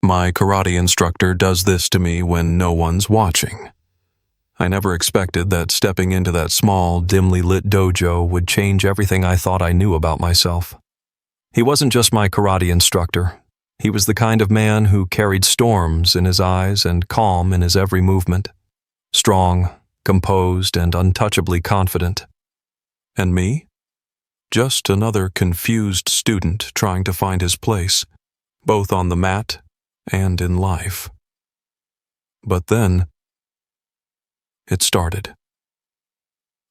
My karate instructor does this to me when no one's watching. I never expected that stepping into that small, dimly lit dojo would change everything I thought I knew about myself. He wasn't just my karate instructor. He was the kind of man who carried storms in his eyes and calm in his every movement. Strong, composed, and untouchably confident. And me? Just another confused student trying to find his place, both on the mat and in life. But then, it started.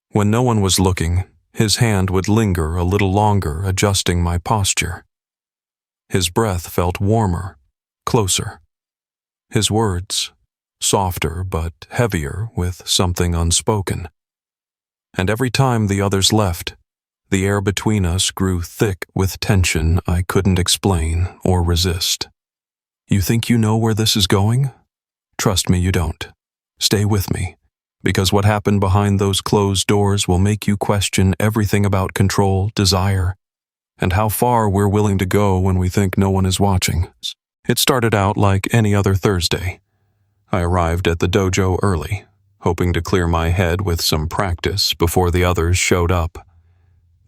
When no one was looking, his hand would linger a little longer, adjusting my posture. His breath felt warmer, closer. His words, softer but heavier with something unspoken. And every time the others left, the air between us grew thick with tension I couldn't explain or resist. You think you know where this is going? Trust me, you don't. Stay with me, because what happened behind those closed doors will make you question everything about control, desire, and how far we're willing to go when we think no one is watching. It started out like any other Thursday. I arrived at the dojo early, hoping to clear my head with some practice before the others showed up.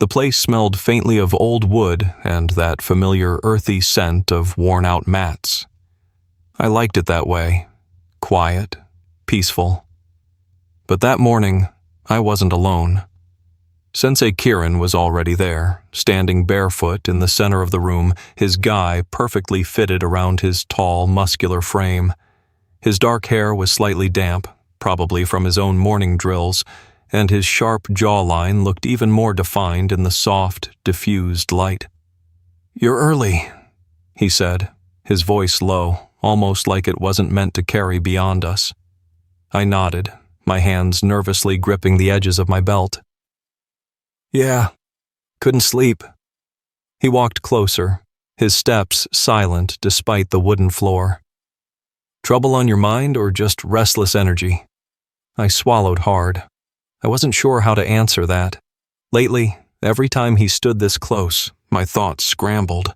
The place smelled faintly of old wood and that familiar earthy scent of worn-out mats. I liked it that way, quiet, peaceful. But that morning, I wasn't alone. Sensei Kirin was already there, standing barefoot in the center of the room, his gi perfectly fitted around his tall, muscular frame. His dark hair was slightly damp, probably from his own morning drills, and his sharp jawline looked even more defined in the soft, diffused light. "You're early," he said, his voice low, almost like it wasn't meant to carry beyond us. I nodded, my hands nervously gripping the edges of my belt. "Yeah, couldn't sleep." He walked closer, his steps silent despite the wooden floor. "Trouble on your mind or just restless energy?" I swallowed hard. I wasn't sure how to answer that. Lately, every time he stood this close, my thoughts scrambled.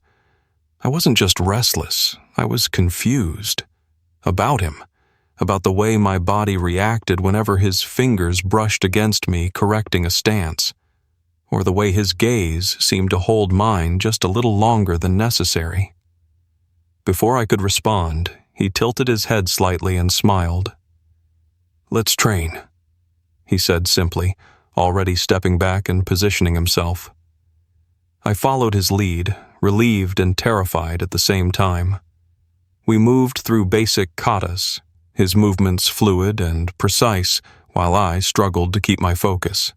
I wasn't just restless, I was confused. About him. About the way my body reacted whenever his fingers brushed against me, correcting a stance. Or the way his gaze seemed to hold mine just a little longer than necessary. Before I could respond, he tilted his head slightly and smiled. "Let's train," he said simply, already stepping back and positioning himself. I followed his lead, relieved and terrified at the same time. We moved through basic katas, his movements fluid and precise, while I struggled to keep my focus.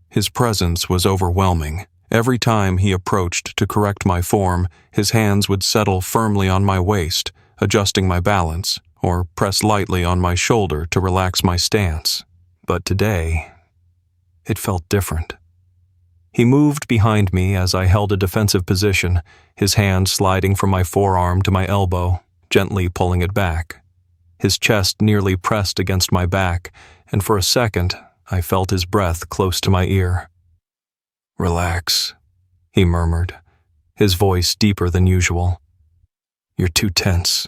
His presence was overwhelming. Every time he approached to correct my form, his hands would settle firmly on my waist, adjusting my balance, or press lightly on my shoulder to relax my stance. But today, it felt different. He moved behind me as I held a defensive position, his hand sliding from my forearm to my elbow, gently pulling it back. His chest nearly pressed against my back, and for a second, I felt his breath close to my ear. "Relax," he murmured, his voice deeper than usual. "You're too tense."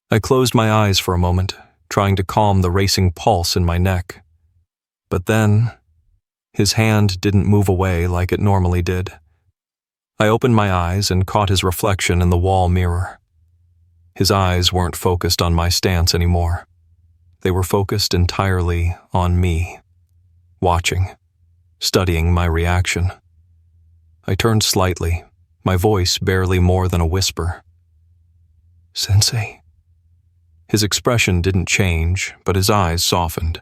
I closed my eyes for a moment, trying to calm the racing pulse in my neck. But then, his hand didn't move away like it normally did. I opened my eyes and caught his reflection in the wall mirror. His eyes weren't focused on my stance anymore. They were focused entirely on me, watching, studying my reaction. I turned slightly, my voice barely more than a whisper. "Sensei?" His expression didn't change, but his eyes softened.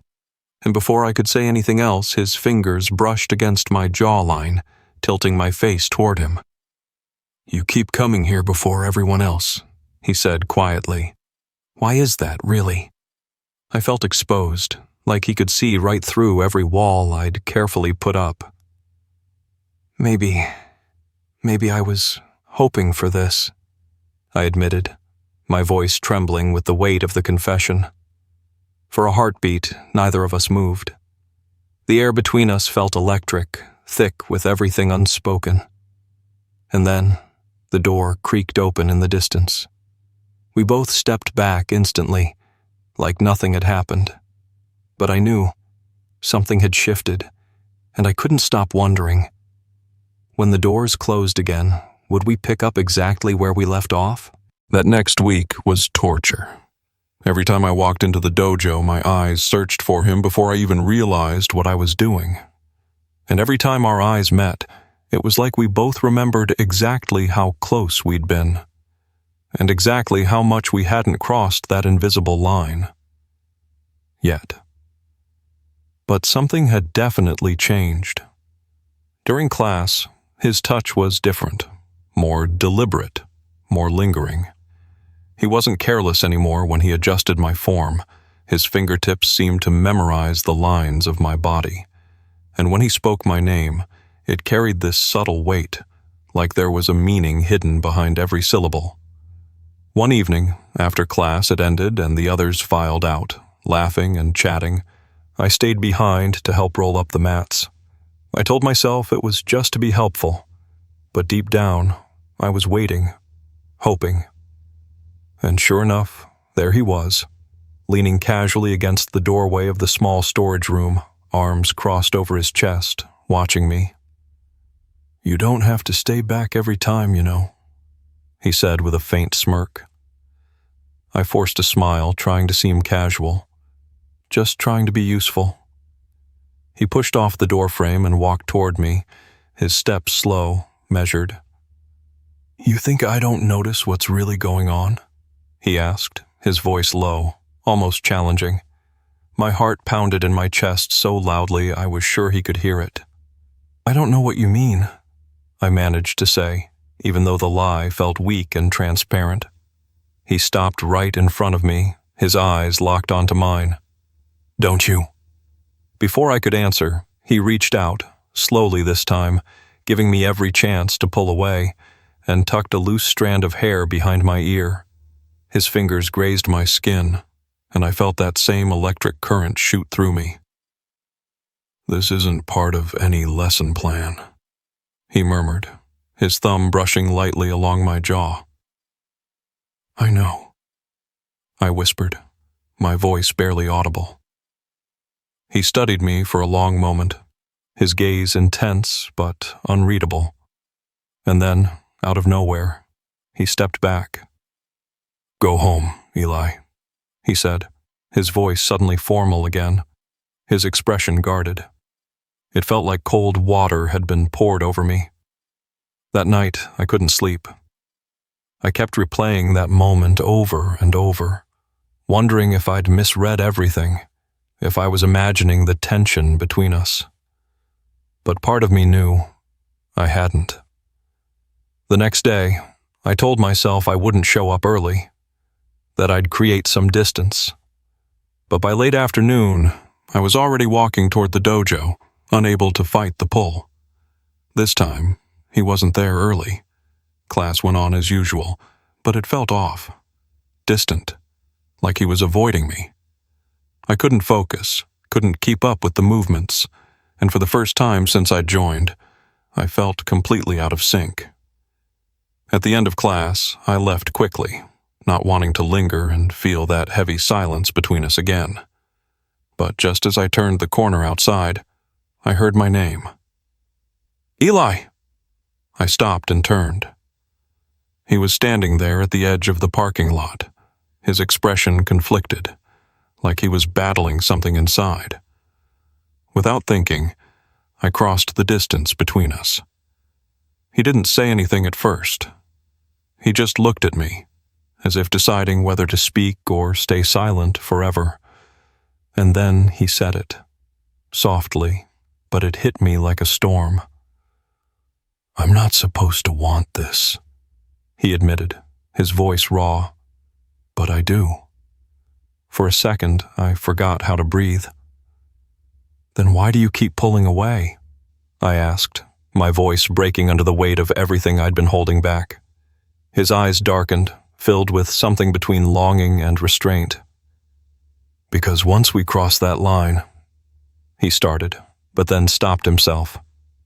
And before I could say anything else, his fingers brushed against my jawline, tilting my face toward him. "You keep coming here before everyone else," he said quietly. "Why is that, really?" I felt exposed, like he could see right through every wall I'd carefully put up. Maybe I was hoping for this," I admitted, my voice trembling with the weight of the confession. For a heartbeat, neither of us moved. The air between us felt electric, thick with everything unspoken. And then, the door creaked open in the distance. We both stepped back instantly, like nothing had happened. But I knew something had shifted, and I couldn't stop wondering. When the doors closed again, would we pick up exactly where we left off? That next week was torture. Every time I walked into the dojo, my eyes searched for him before I even realized what I was doing. And every time our eyes met, it was like we both remembered exactly how close we'd been, and exactly how much we hadn't crossed that invisible line. Yet. But something had definitely changed. During class, his touch was different, more deliberate, more lingering. He wasn't careless anymore when he adjusted my form. His fingertips seemed to memorize the lines of my body. And when he spoke my name, it carried this subtle weight, like there was a meaning hidden behind every syllable. One evening, after class had ended and the others filed out, laughing and chatting, I stayed behind to help roll up the mats. I told myself it was just to be helpful, but deep down, I was waiting, hoping. And sure enough, there he was, leaning casually against the doorway of the small storage room, arms crossed over his chest, watching me. "You don't have to stay back every time, you know," he said with a faint smirk. I forced a smile, trying to seem casual, just trying to be useful. He pushed off the doorframe and walked toward me, his steps slow, measured. "You think I don't notice what's really going on?" he asked, his voice low, almost challenging. My heart pounded in my chest so loudly I was sure he could hear it. "I don't know what you mean," I managed to say, even though the lie felt weak and transparent. He stopped right in front of me, his eyes locked onto mine. "Don't you?" Before I could answer, he reached out, slowly this time, giving me every chance to pull away, and tucked a loose strand of hair behind my ear. His fingers grazed my skin, and I felt that same electric current shoot through me. "This isn't part of any lesson plan," he murmured, his thumb brushing lightly along my jaw. "I know," I whispered, my voice barely audible. He studied me for a long moment, his gaze intense but unreadable. And then, out of nowhere, he stepped back. "Go home, Eli," he said, his voice suddenly formal again, his expression guarded. It felt like cold water had been poured over me. That night, I couldn't sleep. I kept replaying that moment over and over, wondering if I'd misread everything, if I was imagining the tension between us. But part of me knew I hadn't. The next day, I told myself I wouldn't show up early, that I'd create some distance. But by late afternoon, I was already walking toward the dojo, unable to fight the pull. This time, he wasn't there early. Class went on as usual, but it felt off, distant, like he was avoiding me. I couldn't focus, couldn't keep up with the movements, and for the first time since I'd joined, I felt completely out of sync. At the end of class, I left quickly, not wanting to linger and feel that heavy silence between us again. But just as I turned the corner outside, I heard my name. "Eli!" I stopped and turned. He was standing there at the edge of the parking lot, his expression conflicted, like he was battling something inside. Without thinking, I crossed the distance between us. He didn't say anything at first. He just looked at me, as if deciding whether to speak or stay silent forever. And then he said it, softly, but it hit me like a storm. "I'm not supposed to want this," he admitted, his voice raw. "But I do." For a second, I forgot how to breathe. "Then why do you keep pulling away?" I asked, my voice breaking under the weight of everything I'd been holding back. His eyes darkened, filled with something between longing and restraint. "Because once we cross that line," he started, but then stopped himself.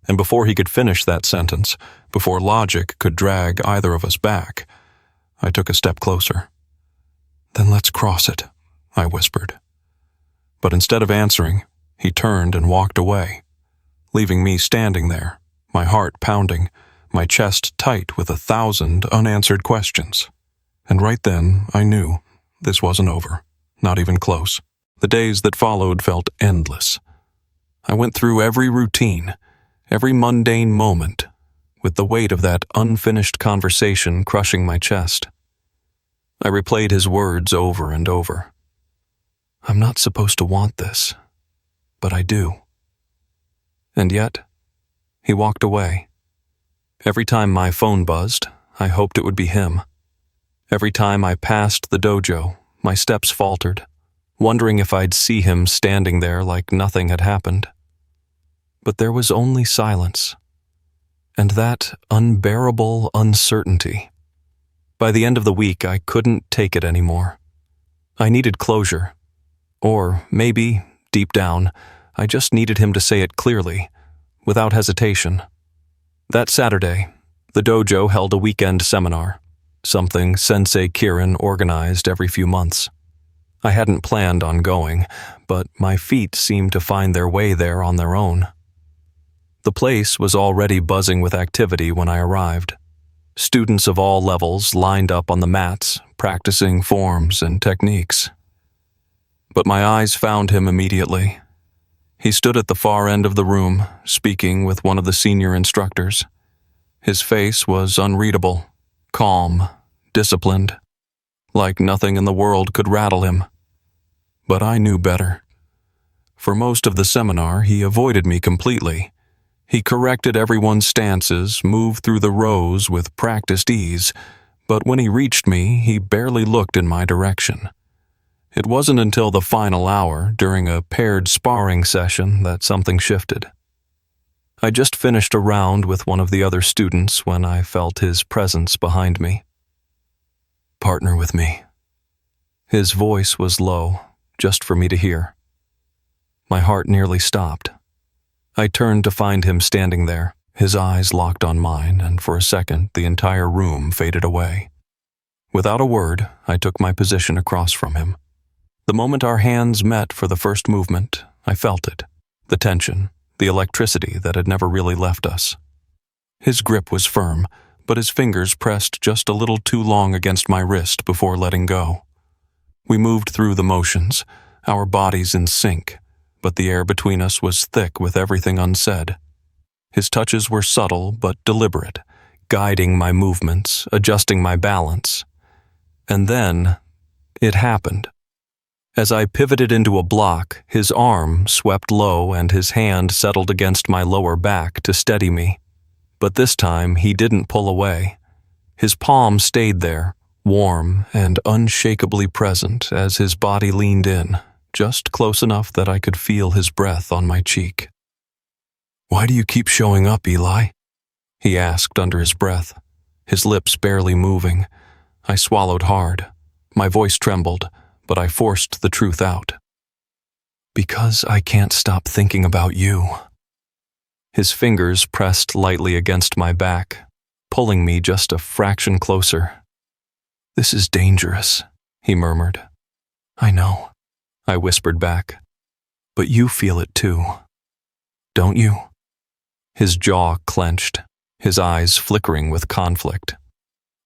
And before he could finish that sentence, before logic could drag either of us back, I took a step closer. "Then let's cross it," I whispered. But instead of answering, he turned and walked away, leaving me standing there, my heart pounding, my chest tight with 1,000 unanswered questions. And right then, I knew this wasn't over, not even close. The days that followed felt endless. I went through every routine, every mundane moment, with the weight of that unfinished conversation crushing my chest. I replayed his words over and over. I'm not supposed to want this, but I do. And yet, he walked away. Every time my phone buzzed, I hoped it would be him. Every time I passed the dojo, my steps faltered, wondering if I'd see him standing there like nothing had happened. But there was only silence, and that unbearable uncertainty. By the end of the week, I couldn't take it anymore. I needed closure. Or maybe, deep down, I just needed him to say it clearly, without hesitation. That Saturday, the dojo held a weekend seminar, something Sensei Kirin organized every few months. I hadn't planned on going, but my feet seemed to find their way there on their own. The place was already buzzing with activity when I arrived. Students of all levels lined up on the mats, practicing forms and techniques. But my eyes found him immediately. He stood at the far end of the room, speaking with one of the senior instructors. His face was unreadable, calm, disciplined, like nothing in the world could rattle him. But I knew better. For most of the seminar, he avoided me completely. He corrected everyone's stances, moved through the rows with practiced ease, but when he reached me, he barely looked in my direction. It wasn't until the final hour, during a paired sparring session, that something shifted. I just finished a round with one of the other students when I felt his presence behind me. "Partner with me." His voice was low, just for me to hear. My heart nearly stopped. I turned to find him standing there, his eyes locked on mine, and for a second the entire room faded away. Without a word, I took my position across from him. The moment our hands met for the first movement, I felt it, the tension, the electricity that had never really left us. His grip was firm, but his fingers pressed just a little too long against my wrist before letting go. We moved through the motions, our bodies in sync, but the air between us was thick with everything unsaid. His touches were subtle but deliberate, guiding my movements, adjusting my balance. And then, it happened. As I pivoted into a block, his arm swept low and his hand settled against my lower back to steady me. But this time, he didn't pull away. His palm stayed there, warm and unshakably present as his body leaned in, just close enough that I could feel his breath on my cheek. "Why do you keep showing up, Eli?" he asked under his breath, his lips barely moving. I swallowed hard. My voice trembled, but I forced the truth out. "Because I can't stop thinking about you." His fingers pressed lightly against my back, pulling me just a fraction closer. "This is dangerous," he murmured. "I know," I whispered back. "But you feel it too, don't you?" His jaw clenched, his eyes flickering with conflict.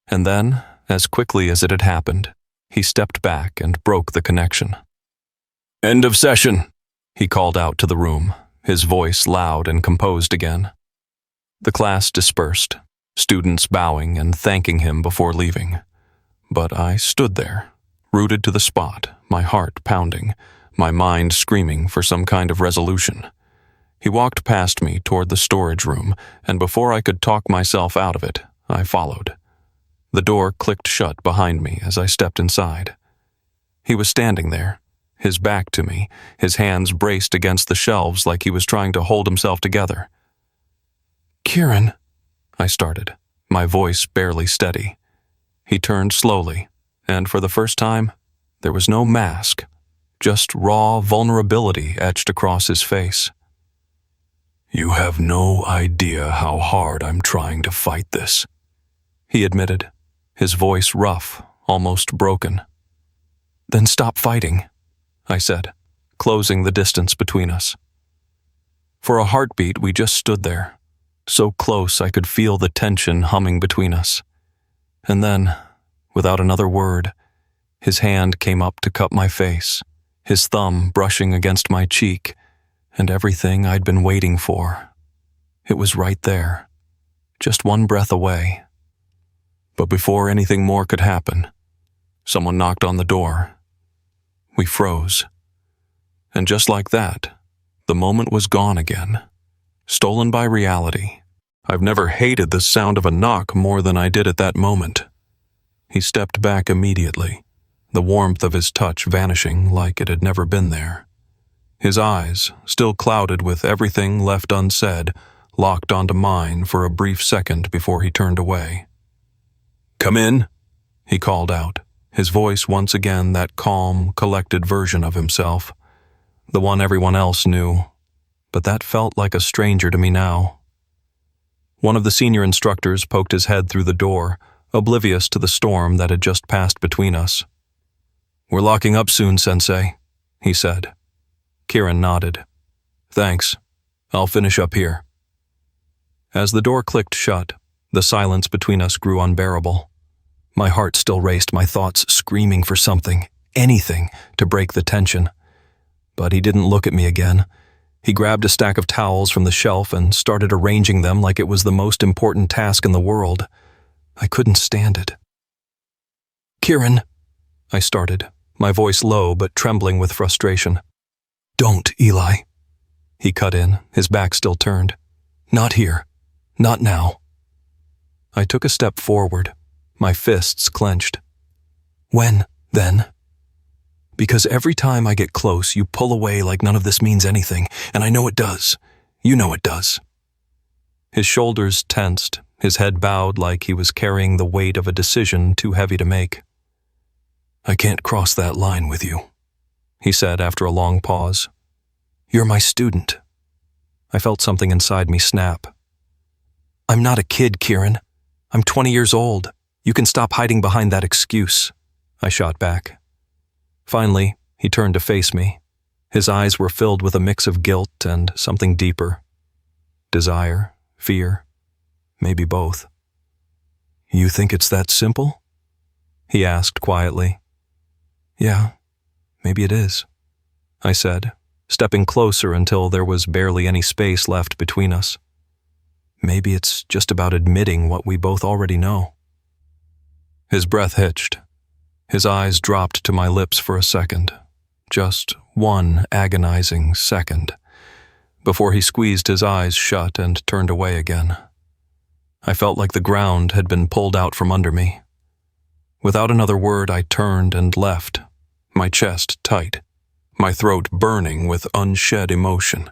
And then, as quickly as it had happened, he stepped back and broke the connection. "End of session," he called out to the room, his voice loud and composed again. The class dispersed, students bowing and thanking him before leaving. But I stood there, rooted to the spot, my heart pounding, my mind screaming for some kind of resolution. He walked past me toward the storage room, and before I could talk myself out of it, I followed. The door clicked shut behind me as I stepped inside. He was standing there, his back to me, his hands braced against the shelves like he was trying to hold himself together. "Kirin," I started, my voice barely steady. He turned slowly, and for the first time, there was no mask, just raw vulnerability etched across his face. "You have no idea how hard I'm trying to fight this," he admitted, his voice rough, almost broken. Then stop fighting, I said, closing the distance between us. For a heartbeat, we just stood there, so close I could feel the tension humming between us. And then, without another word, his hand came up to cup my face, his thumb brushing against my cheek, and everything I'd been waiting for. It was right there, just one breath away. But before anything more could happen, someone knocked on the door. We froze. And just like that, the moment was gone again, stolen by reality. I've never hated the sound of a knock more than I did at that moment. He stepped back immediately, the warmth of his touch vanishing like it had never been there. His eyes, still clouded with everything left unsaid, locked onto mine for a brief second before he turned away. "Come in," he called out, his voice once again that calm, collected version of himself, the one everyone else knew, but that felt like a stranger to me now. One of the senior instructors poked his head through the door, oblivious to the storm that had just passed between us. "We're locking up soon, Sensei," he said. Kieran nodded. "Thanks. I'll finish up here." As the door clicked shut, the silence between us grew unbearable. My heart still raced, my thoughts screaming for something, anything, to break the tension. But he didn't look at me again. He grabbed a stack of towels from the shelf and started arranging them like it was the most important task in the world. I couldn't stand it. "Kieran," I started, my voice low but trembling with frustration. "Don't, Eli." He cut in, his back still turned. "Not here. Not now." I took a step forward, my fists clenched. "When, then?" "Because every time I get close, you pull away like none of this means anything, and I know it does. You know it does." His shoulders tensed, his head bowed like he was carrying the weight of a decision too heavy to make. "I can't cross that line with you," he said after a long pause. "You're my student." I felt something inside me snap. "I'm not a kid, Kieran. I'm 20 years old. You can stop hiding behind that excuse," I shot back. Finally, he turned to face me. His eyes were filled with a mix of guilt and something deeper. Desire, fear, maybe both. "You think it's that simple?" he asked quietly. "Yeah, maybe it is," I said, stepping closer until there was barely any space left between us. "Maybe it's just about admitting what we both already know." His breath hitched. His eyes dropped to my lips for a second, just one agonizing second, before he squeezed his eyes shut and turned away again. I felt like the ground had been pulled out from under me. Without another word, I turned and left, my chest tight, my throat burning with unshed emotion.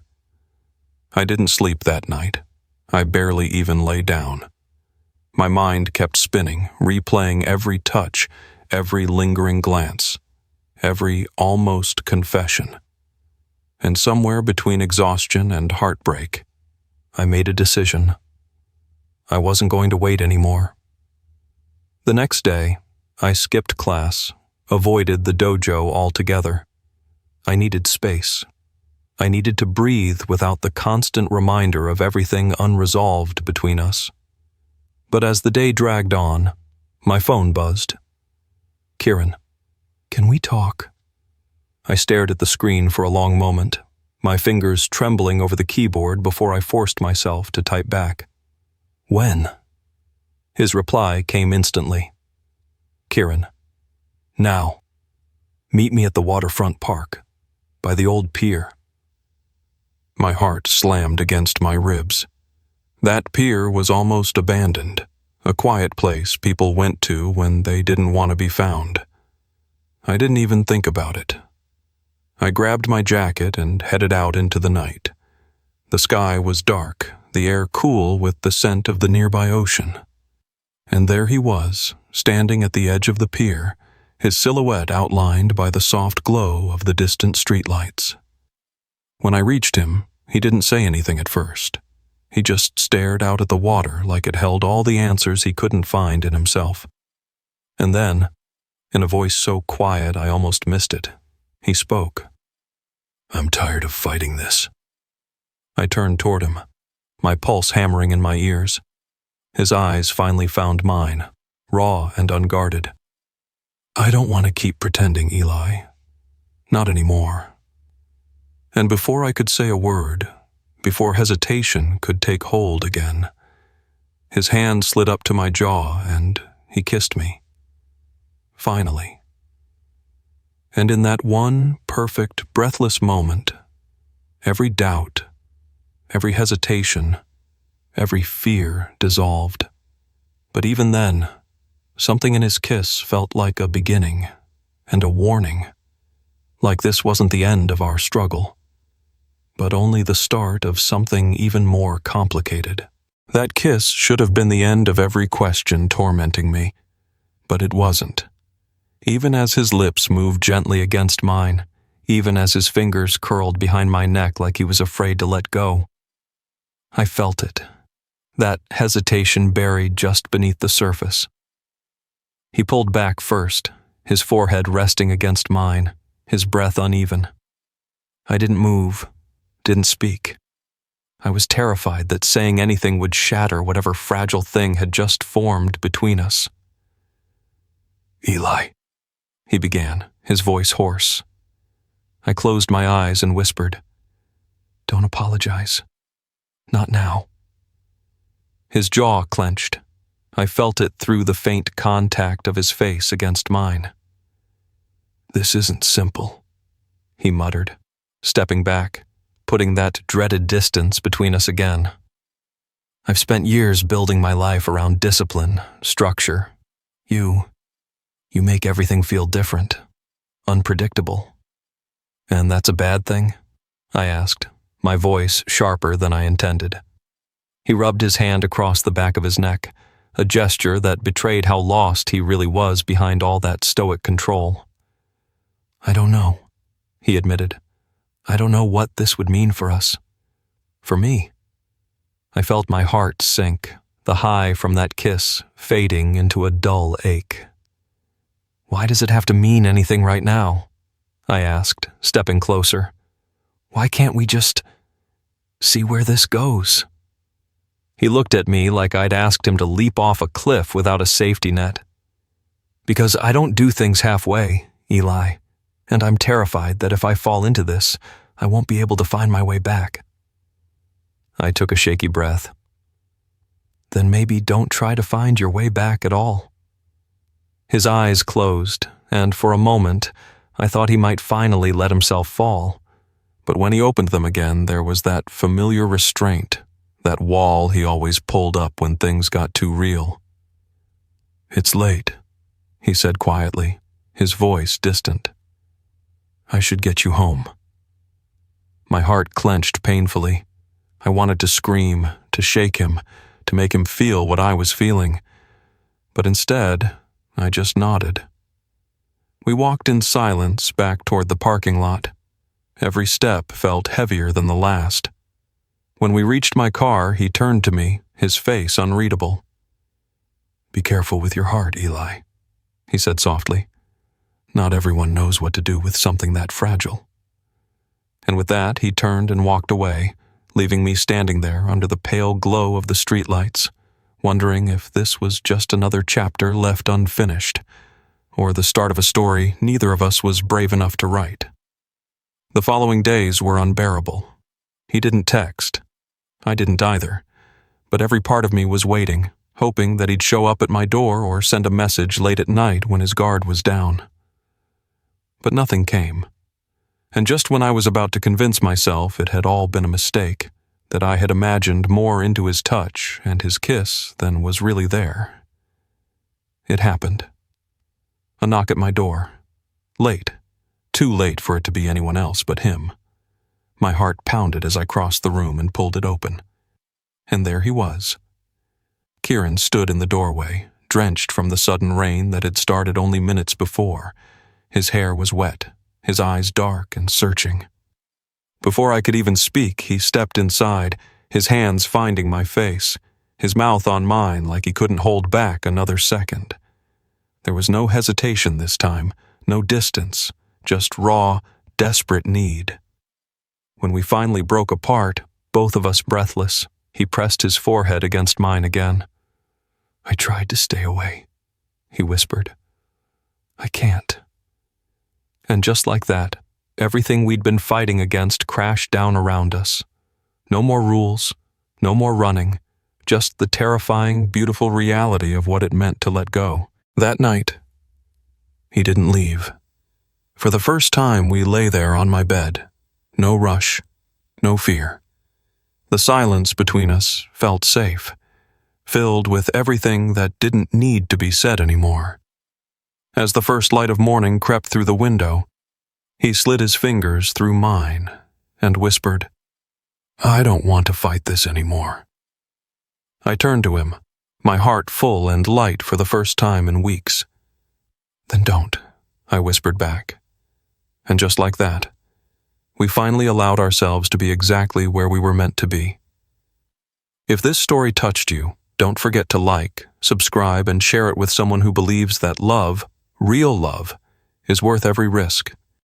I didn't sleep that night. I barely even lay down. My mind kept spinning, replaying every touch, every lingering glance, every almost confession. And somewhere between exhaustion and heartbreak, I made a decision. I wasn't going to wait anymore. The next day, I skipped class, avoided the dojo altogether. I needed space. I needed to breathe without the constant reminder of everything unresolved between us. But as the day dragged on, my phone buzzed. "Kieran, can we talk?" I stared at the screen for a long moment, my fingers trembling over the keyboard before I forced myself to type back. "When?" His reply came instantly. "Kieran, now. Meet me at the waterfront park, by the old pier." My heart slammed against my ribs. That pier was almost abandoned, a quiet place people went to when they didn't want to be found. I didn't even think about it. I grabbed my jacket and headed out into the night. The sky was dark, the air cool with the scent of the nearby ocean. And there he was, standing at the edge of the pier, his silhouette outlined by the soft glow of the distant streetlights. When I reached him, he didn't say anything at first. He just stared out at the water like it held all the answers he couldn't find in himself. And then, In a voice so quiet I almost missed it, he spoke. "I'm tired of fighting this." I turned toward him, my pulse hammering in my ears. His eyes finally found mine, raw and unguarded. "I don't want to keep pretending, Eli. Not anymore." And before I could say a word, before hesitation could take hold again, his hand slid up to my jaw and he kissed me. Finally. And in that one perfect, breathless moment, every doubt, every hesitation, every fear dissolved. But even then, something in his kiss felt like a beginning and a warning, like this wasn't the end of our struggle, but only the start of something even more complicated. That kiss should have been the end of every question tormenting me, but it wasn't. Even as his lips moved gently against mine, even as his fingers curled behind my neck like he was afraid to let go, I felt it, that hesitation buried just beneath the surface. He pulled back first, his forehead resting against mine, his breath uneven. I didn't move, didn't speak. I was terrified that saying anything would shatter whatever fragile thing had just formed between us. "Eli," he began, his voice hoarse. I closed my eyes and whispered, "Don't apologize. Not now." His jaw clenched. I felt it through the faint contact of his face against mine. "This isn't simple," he muttered, stepping back, putting that dreaded distance between us again. "I've spent years building my life around discipline, structure. You make everything feel different, unpredictable." "And that's a bad thing?" I asked, my voice sharper than I intended. He rubbed his hand across the back of his neck, a gesture that betrayed how lost he really was behind all that stoic control. "I don't know," he admitted. "I don't know what this would mean for us. For me." I felt my heart sink, the high from that kiss fading into a dull ache. "Why does it have to mean anything right now?" I asked, stepping closer. "Why can't we just see where this goes?" He looked at me like I'd asked him to leap off a cliff without a safety net. "Because I don't do things halfway, Eli, and I'm terrified that if I fall into this, I won't be able to find my way back." I took a shaky breath. "Then maybe don't try to find your way back at all." His eyes closed, and for a moment, I thought he might finally let himself fall. But when he opened them again, there was that familiar restraint, that wall he always pulled up when things got too real. "It's late," he said quietly, his voice distant. "I should get you home." My heart clenched painfully. I wanted to scream, to shake him, to make him feel what I was feeling. But instead, I just nodded. We walked in silence back toward the parking lot. Every step felt heavier than the last. When we reached my car, he turned to me, his face unreadable. "Be careful with your heart, Eli," he said softly. "Not everyone knows what to do with something that fragile." And with that, he turned and walked away, leaving me standing there under the pale glow of the streetlights, wondering if this was just another chapter left unfinished, or the start of a story neither of us was brave enough to write. The following days were unbearable. He didn't text. I didn't either, but every part of me was waiting, hoping that he'd show up at my door or send a message late at night when his guard was down. But nothing came. And just when I was about to convince myself it had all been a mistake, that I had imagined more into his touch and his kiss than was really there, it happened. A knock at my door. Late. Too late for it to be anyone else but him. My heart pounded as I crossed the room and pulled it open. And there he was. Kieran stood in the doorway, drenched from the sudden rain that had started only minutes before. His hair was wet, his eyes dark and searching. Before I could even speak, he stepped inside, his hands finding my face, his mouth on mine like he couldn't hold back another second. There was no hesitation this time, no distance, just raw, desperate need. When we finally broke apart, both of us breathless, he pressed his forehead against mine again. "I tried to stay away," he whispered. "I can't." And just like that, everything we'd been fighting against crashed down around us. No more rules, no more running, just the terrifying, beautiful reality of what it meant to let go. That night, he didn't leave. For the first time, we lay there on my bed. No rush, no fear. The silence between us felt safe, filled with everything that didn't need to be said anymore. As the first light of morning crept through the window, he slid his fingers through mine and whispered, "I don't want to fight this anymore." I turned to him, my heart full and light for the first time in weeks. "Then don't," I whispered back. And just like that, we finally allowed ourselves to be exactly where we were meant to be. If this story touched you, don't forget to like, subscribe, and share it with someone who believes that love, real love, is worth every risk.